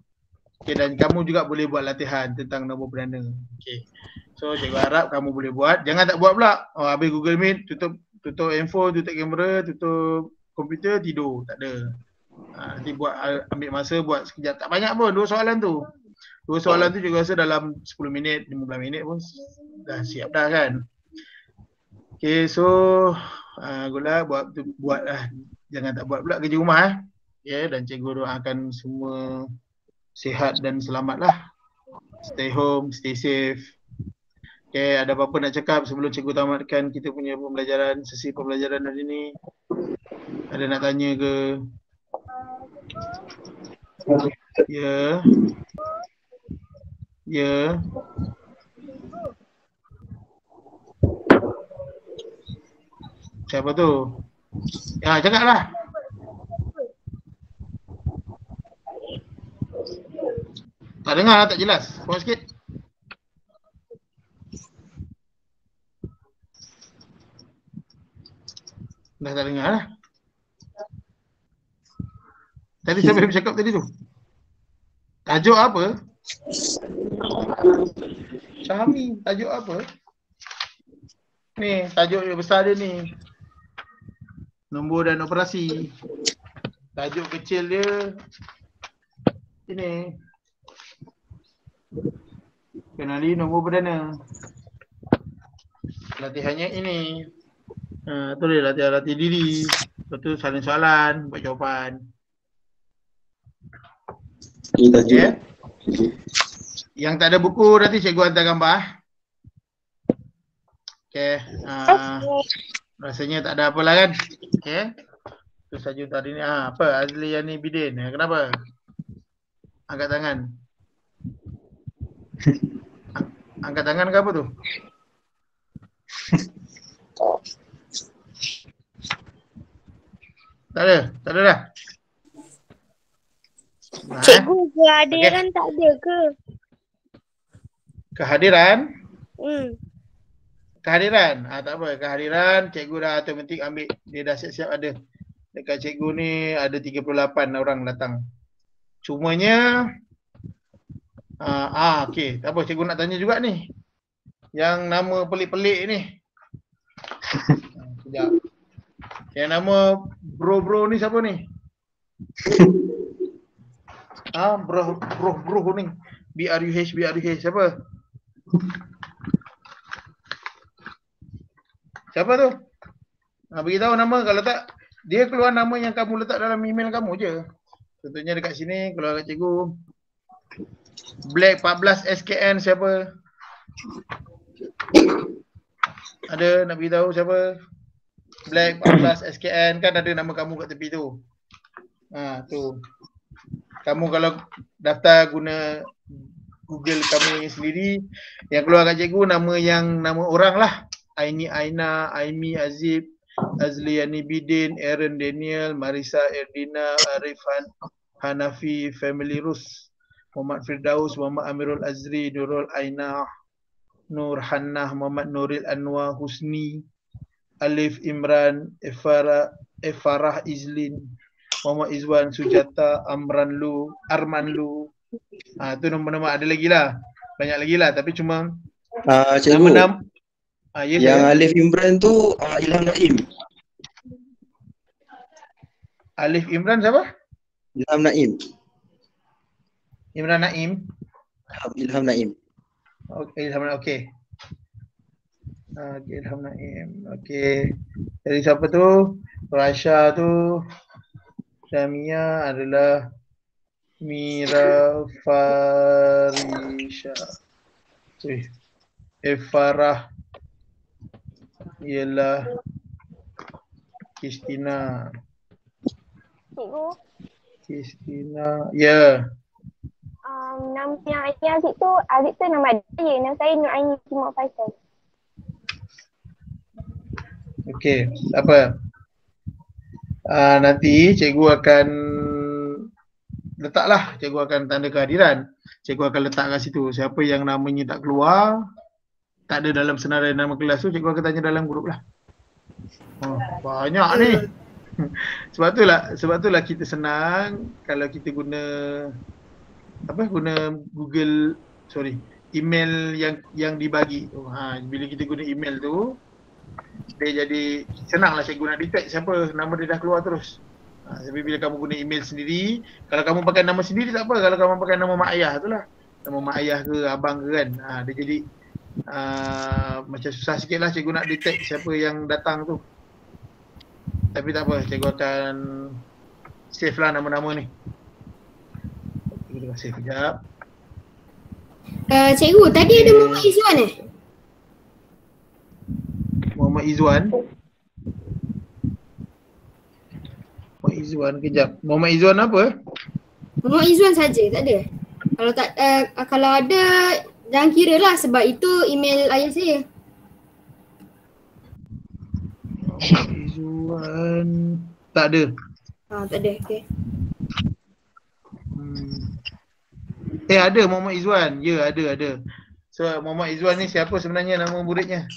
Okay, dan kamu juga boleh buat latihan tentang nombor perdana. Okay. So cikgu harap kamu boleh buat. Jangan tak buat pula. Habis Google Meet, tutup handphone, tutup kamera, tutup komputer, tidur. Tak ada. Nanti buat, ambil masa buat sekejap. Tak banyak pun 2 soalan tu. 2 soalan tu cikgu rasa dalam 10 minit, 15 minit pun dah siap dah kan. Okay, so good luck, buat lah. Jangan tak buat pula kerja rumah Okay, dan cikgu doakan semua sihat dan selamat lah. Stay home, stay safe. Okay, ada apa-apa nak cakap sebelum cikgu tamatkan kita punya pembelajaran, sesi pembelajaran hari ni? Ada nak tanya ke? Ya. Ya. Siapa tu? Ya, cakaplah. Tak dengar, tak jelas. Kuat sikit. Dah tak dengar lah. Tadi siapa yang bercakap tadi tu? Tajuk apa? Syahmi, tajuk apa? Ni, tajuk yang besar dia ni. Nombor dan operasi. Tajuk kecil dia ini. Kenali nombor perdana. Latihannya ini. Tu dia latih diri. Lepas tu salin soalan, buat jawapan. Ini tajuk. Okay. Yang tak ada buku nanti cikgu hantar gambar. Okay. Rasanya tak ada apa lah kan. Okay. Itu saja untuk hari ni. Apa? Azli Yani Bidin. Kenapa? Angkat tangan. Angkat tangan ke apa tu? Tak ada? Tak ada dah? Cikgu kehadiran tak ada ke? Kehadiran? Kehadiran. Tak apa. Kehadiran cikgu dah automatik ambil. Dia dah siap-siap ada. Dekat cikgu ni ada 38 orang datang. Cumanya okey, tak apa, cikgu nak tanya juga ni. Yang nama pelik-pelik ni. Sekejap. Yang nama bro ni siapa ni? Bro ni. BRUH siapa? Siapa tu? Beritahu nama, kalau tak dia keluar nama yang kamu letak dalam email kamu je. Contohnya dekat sini keluar kat cikgu. Black 14 SKN siapa? Ada nak beritahu siapa? Black 14 SKN kan ada nama kamu kat tepi tu. Tu. Kamu kalau daftar guna Google kamu sendiri, yang keluar kat cikgu nama orang lah. Aini Aina, Aimi Azib, Azli Yani Bidin, Aaron Daniel, Marisa Erdina, Arifan Hanafi, Family Rus, Muhammad Firdaus, Muhammad Amirul Azri, Nurul Aina, Nur Hannah, Muhammad Nuril Anwar Husni, Alif Imran, Efarah Izlin, Muhammad Izwan Sujata, Arman Lu. Tu nama-nama ada lagi lah. Banyak lagi lah, tapi cuma Cikgu, nama-nama yes, yang saya. Alif Imran tu Ilham Naim. Alif Imran siapa? Ilham Naim. Imran Naim. Ilham Naim. Okay, Ilham Naim. Okay. Ilham Naim. Okay. Jadi siapa tu? Rasha tu. Samia adalah Mira Farisha. Efarah ialah Kristina. Cikgu. Kristina. Ya. Nama yang Aziz tu nama dia. Nama saya Nur Aini Timur Faisal. Okey, tak apa. Nanti cikgu akan letaklah, cikgu akan tanda kehadiran. Cikgu akan letak kat situ. Siapa yang namanya tak keluar, tak ada dalam senarai nama kelas tu, cikgu akan tanya dalam grup lah. Banyak ni. Sebab itulah kita senang kalau kita guna Google, email yang dibagi tu. Bila kita guna email tu, dia jadi senanglah cikgu nak detect siapa nama dia dah keluar terus. Tapi bila kamu guna email sendiri, kalau kamu pakai nama sendiri tak apa, kalau kamu pakai nama mak ayah tu lah, nama mak ayah ke abang ke kan, dia jadi macam susah sikit lah cikgu nak detect siapa yang datang tu. Tapi tak apa, cikgu akan save lah nama-nama ni. Kita save sekejap. Cikgu, tadi ada Muhammad Izwan Muhammad Izwan. Muhammad Izwan, kejap. Muhammad Izwan apa? Muhammad Izwan saja, tak ada. Kalau ada, jangan kira lah sebab itu email ayah saya. Muhammad Izwan tak ada. Tak ada, okey. Ada Muhammad Izwan. Ya, ada. So Muhammad Izwan ni siapa sebenarnya nama muridnya?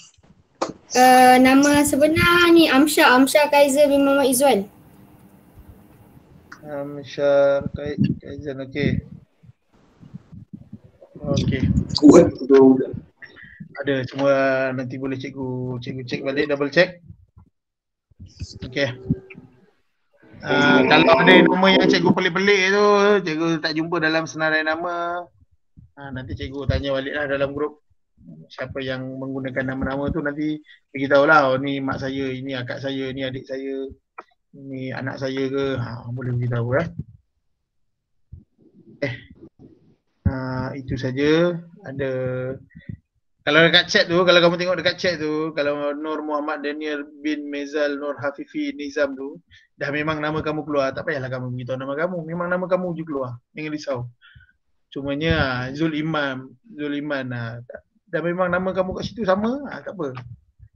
Nama sebenar ni Amsyar Kaiser bin Muhammad Izwan. Amsyar Kaiser, okey. Okey. Kuat budak. Ada semua, nanti boleh cikgu cek balik, double check. Okey. Kalau ada nama yang cikgu pelik-pelik tu, cikgu tak jumpa dalam senarai nama, nanti cikgu tanya baliklah dalam grup. Siapa yang menggunakan nama-nama tu nanti beritahulah, oh ni mak saya, ini akak saya, ini adik saya, ini anak saya ke, boleh beritahu lah. Itu saja. Ada, kalau dekat chat tu, kalau kamu tengok dekat chat tu, kalau Nur Muhammad Daniel bin Mezal Nur Hafifi Nizam tu, dah memang nama kamu keluar, tak payahlah kamu beritahu nama kamu, memang nama kamu je keluar, jangan risau. Cumanya Zul Iman, dah memang nama kamu kat situ sama, tak apa.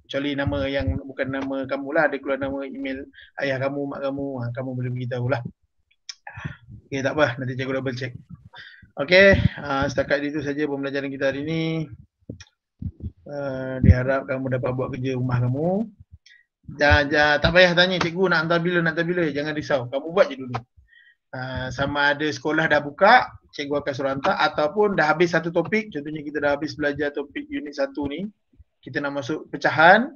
Kecuali nama yang bukan nama kamu lah, ada keluar nama email ayah kamu, mak kamu, kamu boleh beritahu lah. Okay, tak apa, nanti cikgu double check. Okay, setakat itu saja pembelajaran kita hari ini. Diharap kamu dapat buat kerja rumah kamu. Tak payah tanya cikgu nak hantar bila, jangan risau, kamu buat je dulu. Sama ada sekolah dah buka, cikgu akan suruh hantar, ataupun dah habis satu topik, contohnya kita dah habis belajar topik unit 1 ni, kita nak masuk pecahan,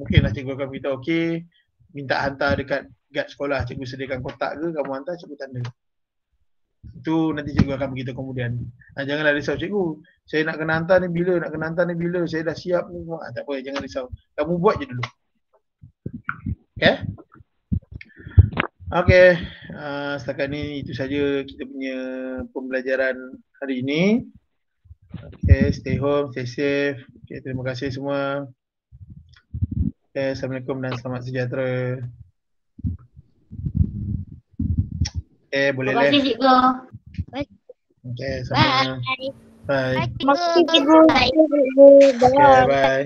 mungkinlah cikgu akan beritahu, okey, minta hantar dekat guard sekolah, cikgu sediakan kotak ke, kamu hantar, cikgu tanda. Itu nanti cikgu akan beritahu kemudian. Janganlah risau cikgu, saya nak kena hantar ni bila, saya dah siap ni. Tak apa, jangan risau, kamu buat je dulu. Okay? Okay, setakat ni itu saja kita punya pembelajaran hari ini. Okay, stay home, stay safe. Okay, terima kasih semua. Okay, Assalamualaikum dan selamat sejahtera. Okay, boleh Terima kasih cikgu. Okay, sama. Bye. Terima kasih cikgu. Okay, bye.